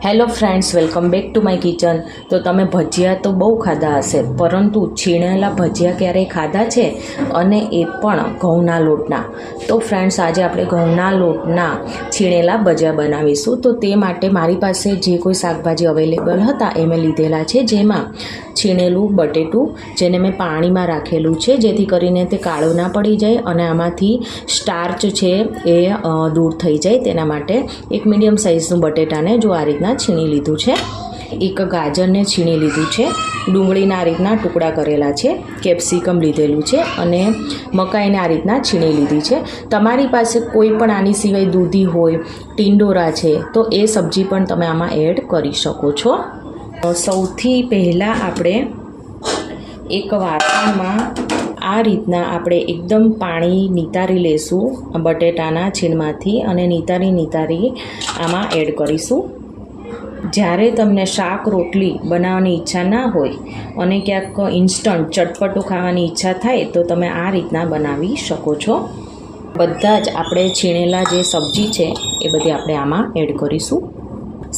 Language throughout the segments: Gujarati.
Hello friends, welcome back to my kitchen. તો તમે ભજીયા તો બહુ ખાધા હશે, પરંતુ છીણેલા ભજીયા ક્યારેય ખાધા છે? અને એ પણ ઘઉંના લોટના. તો ફ્રેન્ડ્સ, આજે આપણે ઘઉંના લોટના છીણેલા ભજીયા બનાવીશું. તો તે માટે મારી પાસે જે કોઈ શાકભાજી અવેલેબલ હતા એ મેં લીધેલા છે, જેમાં છીણેલું બટેટું, જેને મેં પાણીમાં રાખેલું છે જેથી કરીને તે કાળું ના પડી જાય અને આમાંથી સ્ટાર્ચ છે એ દૂર થઈ જાય. તેના માટે એક મીડિયમ સાઇઝનું બટેટાને જો આ રીતના છીણી લીધું છે. એક ગાજરને છીણી લીધું છે. ડુંગળીના આ રીતના ટુકડા કરેલા છે. કેપ્સિકમ લીધેલું છે અને મકાઈને આ રીતના છીણી લીધી છે. તમારી પાસે કોઈ પણ આની સિવાય દૂધી હોય, ટિંડોરા છે, તો એ સબ્જી પણ તમે આમાં એડ કરી શકો છો. સૌથી પહેલાં આપણે એક વાસણમાં આ રીતના આપણે એકદમ પાણી નિતારી લેશું બટેટાના છીણમાંથી અને નિતારી આમાં એડ કરીશું. જ્યારે તમને શાક રોટલી બનાવવાની ઈચ્છા ના હોય અને ક્યાંક ઇન્સ્ટન્ટ ચટપટું ખાવાની ઈચ્છા થાય તો તમે આ રીતના બનાવી શકો છો. બધા જ આપણે છીણેલા જે સબ્જી છે એ બધી આપણે આમાં એડ કરીશું.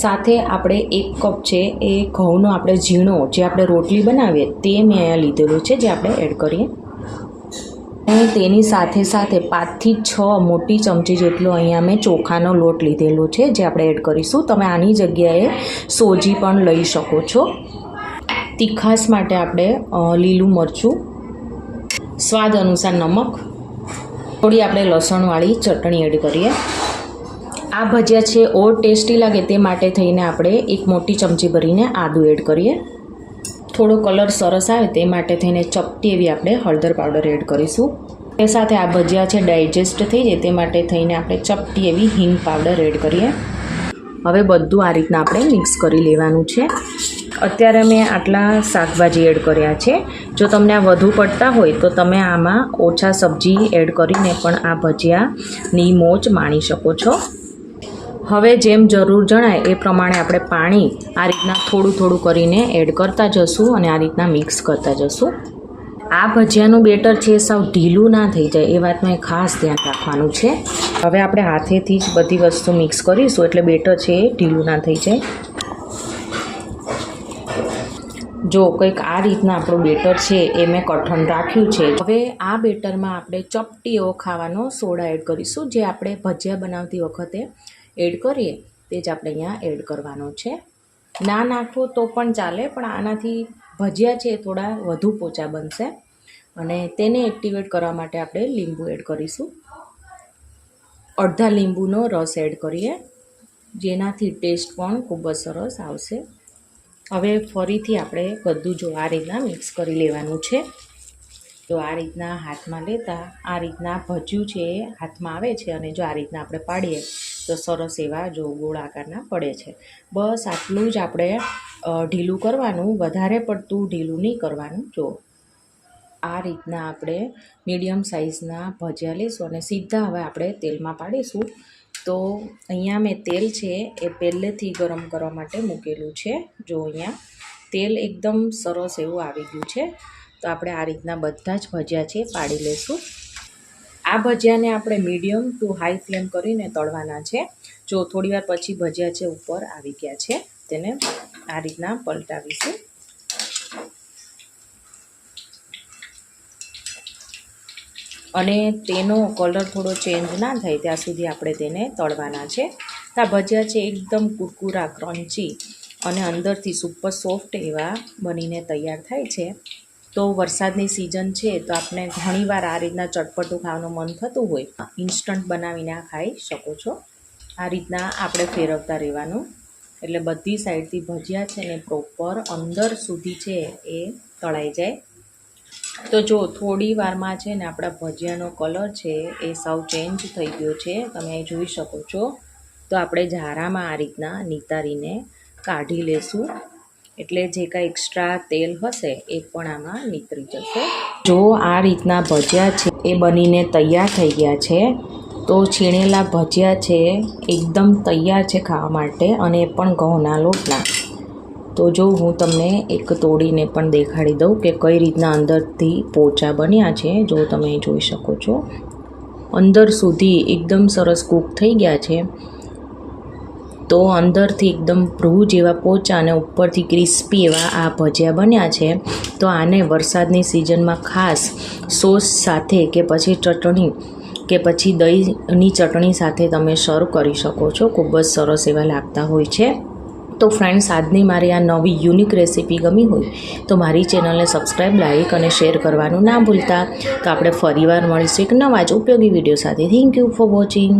સાથે આપણે 1 કપ છે એ ઘઉંનો આપણે ઝીણો જે આપણે રોટલી બનાવીએ તે મેં અહીંયા લીધેલું છે, જે આપણે એડ કરીએ. અને તેની સાથે 5 થી 6 મોટી ચમચી જેટલો અહીંયા મેં ચોખાનો લોટ લીધેલો છે, જે આપણે એડ કરીશું. તમે આની જગ્યાએ સોજી પણ લઈ શકો છો. તીખાશ માટે આપણે લીલું મરચું, સ્વાદ અનુસાર નમક, થોડી આપણે લસણવાળી ચટણી એડ કરીએ. આ ભજીયા છે ઓર ટેસ્ટી લાગે તે માટે થઈને આપણે 1 મોટી ચમચી ભરીને આદું એડ કરીએ. થોડો કલર સરસ આવે તે માટે થઈને ચપટી એવી આપણે હળદર પાવડર એડ કરીશું. તે સાથે આ ભજીયા છે ડાયજેસ્ટ થઈ જાય તે માટે થઈને આપણે ચપટી એવી હિંગ પાવડર એડ કરીએ. હવે બધું આ રીતના આપણે મિક્સ કરી લેવાનું છે. અત્યારે મેં આટલા શાકભાજી એડ કર્યા છે. જો તમને આ વધુ પડતા હોય તો તમે આમાં ઓછા સબ્જી એડ કરીને પણ આ ભજીયાની મોજ માણી શકો છો. હવે જેમ જરૂર જણાય એ પ્રમાણે આપણે પાણી આ રીતના થોડું કરીને એડ કરતા જશું અને આ રીતના મિક્સ કરતા જશું. આ ભજીયાનું બેટર છે સાવ ઢીલું ના થઈ જાય એ વાતનું ખાસ ધ્યાન રાખવાનું છે. હવે આપણે હાથેથી જ બધી વસ્તુ મિક્સ કરીશું એટલે બેટર છે એ ઢીલું ના થઈ જાય. જો કંઈક આ રીતના આપણું બેટર છે એ મેં કઠણ રાખ્યું છે. હવે આ બેટરમાં આપણે ચપટી એવો ખાવાનો સોડા એડ કરીશું, જે આપણે ભજીયા બનાવતી વખતે એડ કરીએ તે જ આપણે અહીંયા એડ કરવાનો છે. ના નાખો તો પણ ચાલે, પણ આનાથી ભજીયા છે થોડા વધુ પોચા બનશે. અને તેને એક્ટિવેટ કરવા માટે આપણે લીંબુ એડ કરીશું. અડધા લીંબુનો રસ એડ કરીએ, જેનાથી ટેસ્ટ પણ ખૂબ જ સરસ આવશે. હવે ફરીથી આપણે બધું જો આ રીતના મિક્સ કરી લેવાનું છે. તો આ રીતના હાથમાં લેતા આ રીતના ભજીયું છે એ હાથમાં આવે છે અને જો આ રીતના આપણે પાડીએ તો સરસ એવા જો ગોળ આકારના પડે છે. બસ આટલું જ આપણે ઢીલું કરવાનું, વધારે પડતું ઢીલું નહીં કરવાનું. જો આ રીતના આપણે મીડિયમ સાઇઝના ભજીયા લઈશું અને સીધા હવે આપણે તેલમાં પાડીશું. તો અહીંયા મેં તેલ છે એ પહેલેથી ગરમ કરવા માટે મૂકેલું છે. જો અહીંયા તેલ એકદમ સરસ એવું આવી ગયું છે. તો આપણે આ રીતના બધા જ ભજીયા છે પાડી લઈશું. આ ભજીયાને આપણે મીડિયમ ટુ હાઈ ફ્લેમ કરીને તળવાના છે. જો થોડીવાર પછી ભજીયા છે ઉપર આવી ગયા છે, તેને આ રીતના પલટાવીશું. અને તેનો કલર થોડો ચેન્જ ના થાય ત્યાં સુધી આપણે તેને તળવાના છે. આ ભજીયા છે એકદમ કુરકુરા, ક્રન્ચી અને અંદરથી સુપર સોફ્ટ એવા બનીને તૈયાર થાય છે. તો વરસાદની સિઝન છે તો આપણે ઘણીવાર આ રીતના ચટપટું ખાવાનું મન થતું હોય, ઇન્સ્ટન્ટ બનાવીને આ ખાઈ શકો છો. આ રીતના આપણે ફેરવતા રહેવાનું એટલે બધી સાઈડથી ભજીયા છે ને પ્રોપર અંદર સુધી છે એ તળાઈ જાય. તો જો થોડી વારમાં છે ને આપણા ભજીયાનો કલર છે એ સાવ ચેન્જ થઈ ગયો છે, તમે જોઈ શકો છો. તો આપણે ઝારામાં આ રીતના નિતારીને કાઢી લેશું એટલે જે કાંઈ એક્સ્ટ્રા તેલ હશે એ પણ આમાં નીતરી જશે. જો આ રીતના ભજીયા છે એ બનીને તૈયાર થઈ ગયા છે. તો છીણેલા ભજીયા છે એકદમ તૈયાર છે ખાવા માટે અને એ પણ ઘઉંના લોટના. તો જો હું તમને એક તોડીને પણ દેખાડી દઉં કે કઈ રીતના અંદરથી પોચા બન્યા છે. જો તમે જોઈ શકો છો અંદર સુધી એકદમ સરસ કૂક થઈ ગયા છે. તો અંદરથી એકદમ રૂ જેવા પોચા અને ઉપરથી ક્રિસ્પી એવા આ ભજીયા બન્યા છે. તો આને વરસાદની સિઝનમાં ખાસ સોસ સાથે કે પછી ચટણી કે પછી દહીંની ચટણી સાથે તમે સર્વ કરી શકો છો. ખૂબ જ સરસ એવા લાગતા હોય છે. તો ફ્રેન્ડ્સ, આજની મારી આ નવી યુનિક રેસીપી ગમી હોય તો મારી ચેનલને સબસ્ક્રાઈબ, લાઈક અને શેર કરવાનું ના ભૂલતા. તો આપણે ફરીવાર મળીશું એક નવા જ ઉપયોગી વિડીયો સાથે. Thank you for watching.